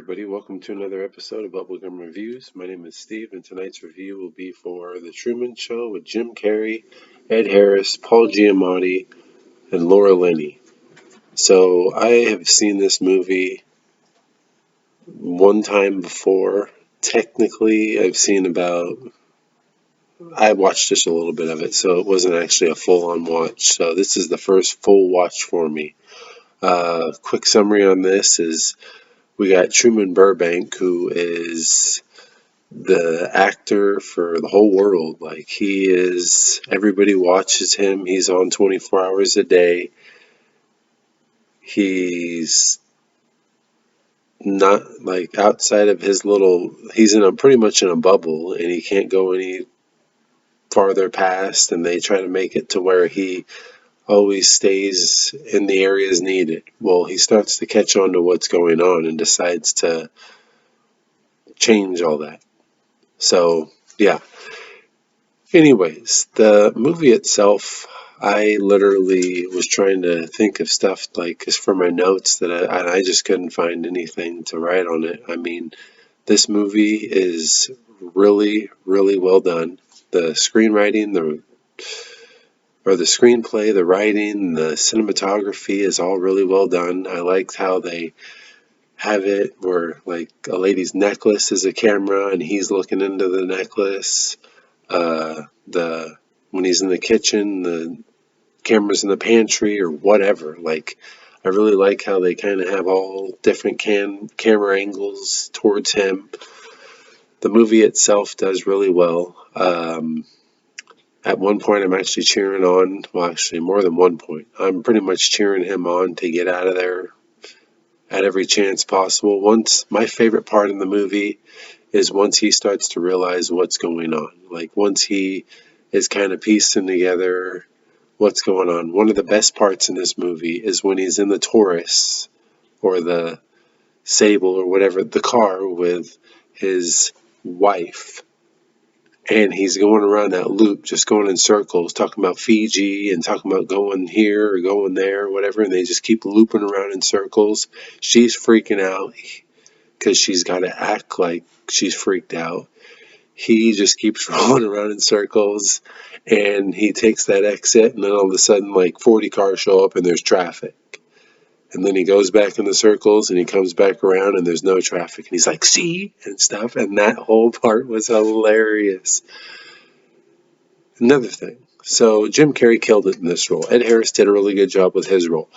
everybody, welcome to another episode of Bubblegum Reviews. My name is Steve, and tonight's review will be for The Truman Show with Jim Carrey, Ed Harris, Paul Giamatti, and Laura Linney. So, I have seen this movie one time before. Technically, I watched just a little bit of it, so it wasn't actually a full-on watch. So, this is the first full watch for me. Quick summary on this is we got Truman Burbank, who is the actor for the whole world. Like, everybody watches him. He's on 24 hours a day. He's not like outside of he's pretty much in a bubble, and he can't go any farther past, and they try to make it to where he always stays in the areas needed. Well, he starts to catch on to what's going on and decides to change all that. So, yeah. Anyways, the movie itself, I literally was trying to think of stuff like for my notes that I just couldn't find anything to write on it. I mean, this movie is really, really well done. The screenwriting, the screenplay, the writing, the cinematography is all really well done. I liked how they have it where like a lady's necklace is a camera and he's looking into the necklace. When he's in the kitchen, the camera's in the pantry or whatever. Like, I really like how they kind of have all different camera angles towards him. The movie itself does really well. At one point, I'm actually cheering on. Well, actually, more than one point. I'm pretty much cheering him on to get out of there at every chance possible. My favorite part in the movie is once he starts to realize what's going on. Like, once he is kind of piecing together what's going on. One of the best parts in this movie is when he's in the Taurus or the Sable or whatever, the car with his wife. And he's going around that loop, just going in circles, talking about Fiji and talking about going here or going there or whatever. And they just keep looping around in circles. She's freaking out because she's got to act like she's freaked out. He just keeps rolling around in circles, and he takes that exit, and then all of a sudden, like 40 cars show up and there's traffic. And then he goes back in the circles, and he comes back around, and there's no traffic. And he's like, see? And stuff. And that whole part was hilarious. Another thing. So Jim Carrey killed it in this role. Ed Harris did a really good job with his role.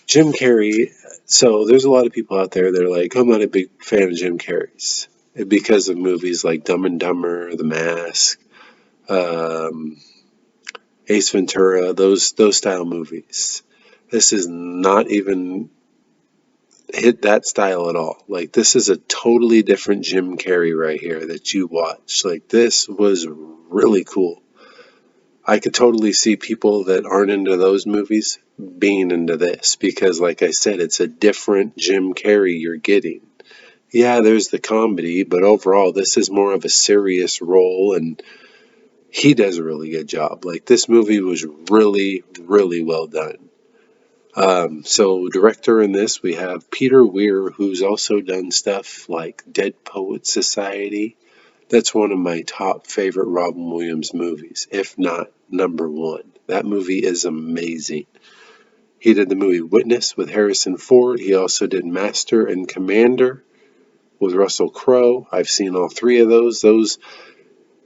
Jim Carrey, so there's a lot of people out there that are like, I'm not a big fan of Jim Carrey's because of movies like Dumb and Dumber, The Mask, Ace Ventura, those style movies. This is not even hit that style at all. Like, this is a totally different Jim Carrey right here that you watch. Like, this was really cool. I could totally see people that aren't into those movies being into this because, like I said, it's a different Jim Carrey you're getting. Yeah, there's the comedy, but overall, this is more of a serious role, and he does a really good job. Like, this movie was really, really well done. So director in this, we have Peter Weir, who's also done stuff like Dead Poets Society. That's one of my top favorite Robin Williams movies, if not number one. That movie is amazing. He did the movie Witness with Harrison Ford. He also did Master and Commander with Russell Crowe. I've seen all three of those.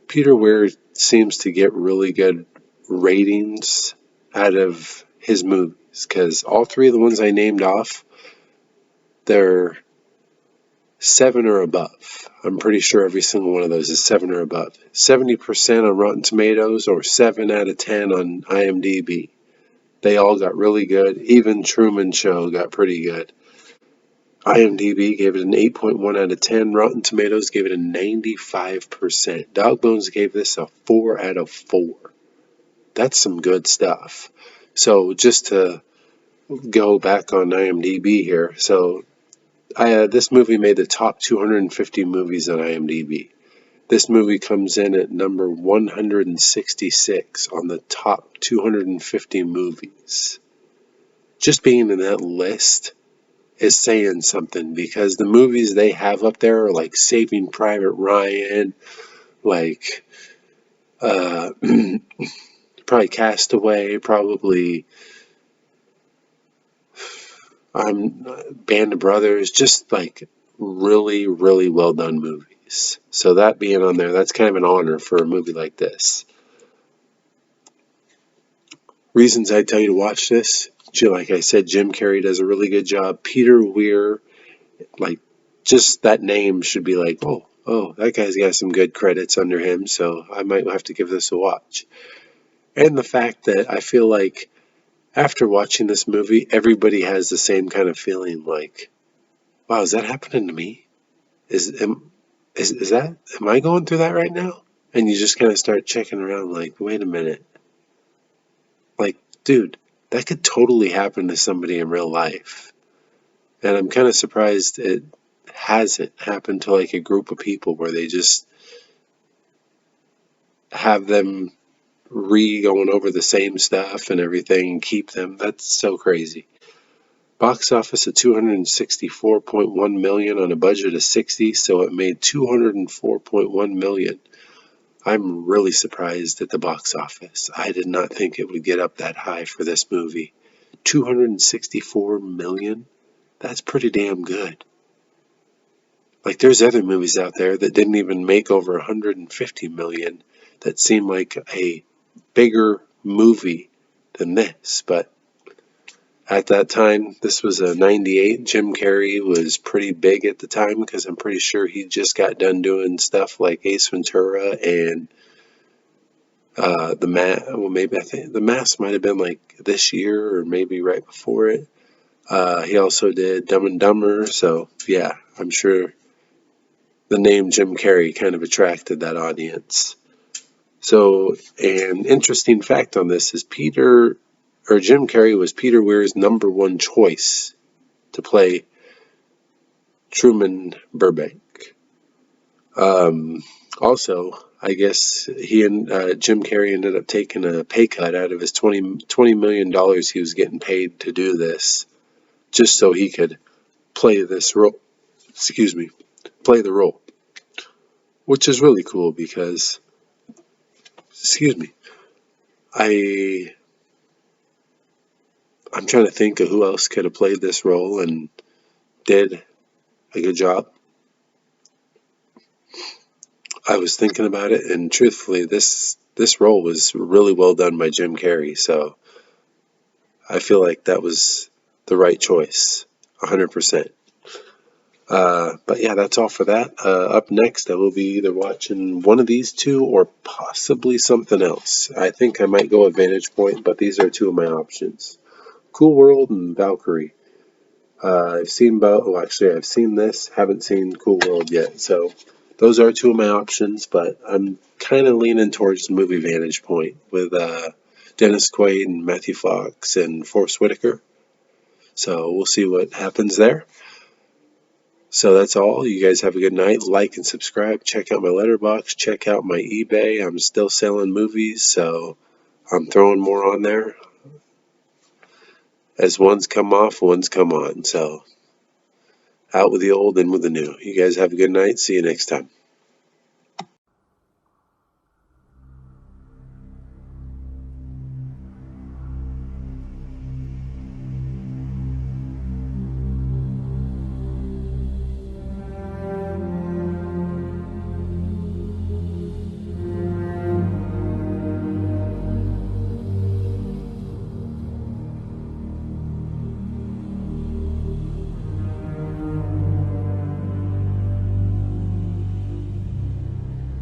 Peter Weir seems to get really good ratings out of his movies because all three of the ones I named off, they're 7 or above. I'm pretty sure every single one of those is 7 or above. 70% on Rotten Tomatoes or 7 out of 10 on IMDb. They all got really good. Even Truman Show got pretty good. IMDb gave it an 8.1 out of 10. Rotten Tomatoes gave it a 95%. Dog Bones gave this a 4 out of 4. That's some good stuff. So just to go back on IMDb here. So this movie made the top 250 movies on IMDb. This movie comes in at number 166 on the top 250 movies. Just being in that list is saying something, because the movies they have up there are like Saving Private Ryan, like probably Castaway, probably Band of Brothers, just like really, really well done movies. So that being on there, that's kind of an honor for a movie like this. Reasons I tell you to watch this, like I said, Jim Carrey does a really good job. Peter Weir, like, just that name should be like, oh, that guy's got some good credits under him, so I might have to give this a watch. And the fact that I feel like after watching this movie, everybody has the same kind of feeling, like, wow, is that happening to me? Is that, am I going through that right now? And you just kind of start checking around, like, wait a minute. Like, dude, that could totally happen to somebody in real life. And I'm kind of surprised it hasn't happened to like a group of people where they just have them going over the same stuff and everything and keep them. That's so crazy. Box office of 264.1 million on a budget of 60, so it made 204.1 million. I'm really surprised at the box office. I did not think it would get up that high for this movie. 264 million? That's pretty damn good. Like, there's other movies out there that didn't even make over 150 million that seem like a bigger movie than this. But at that time, this was a 98. Jim Carrey was pretty big at the time because I'm pretty sure he just got done doing stuff like Ace Ventura and the Mask. Well, maybe I think the Mask might have been like this year or maybe right before it. He also did Dumb and Dumber. So yeah, I'm sure the name Jim Carrey kind of attracted that audience. So an interesting fact on this is Jim Carrey was Peter Weir's number one choice to play Truman Burbank. Also, I guess he and Jim Carrey ended up taking a pay cut out of his $20 million he was getting paid to do this, just so he could play this role. Excuse me, play the role, which is really cool because, excuse me, I I'm trying to think of who else could have played this role and did a good job. I was thinking about it, and truthfully, this role was really well done by Jim Carrey. So I feel like that was the right choice, 100%. But yeah, that's all for that. Up next, I will be either watching one of these two or possibly something else. I think I might go a Vantage Point, but these are two of my options: Cool World and Valkyrie. I've seen I've seen this, haven't seen Cool World yet. So those are two of my options, but I'm kind of leaning towards the movie Vantage Point with Dennis Quaid and Matthew Fox and Forrest Whitaker. So we'll see what happens there. So that's all. You guys have a good night. Like and subscribe. Check out my letterbox. Check out my eBay. I'm still selling movies, so I'm throwing more on there. As ones come off, ones come on. So out with the old, in with the new. You guys have a good night. See you next time.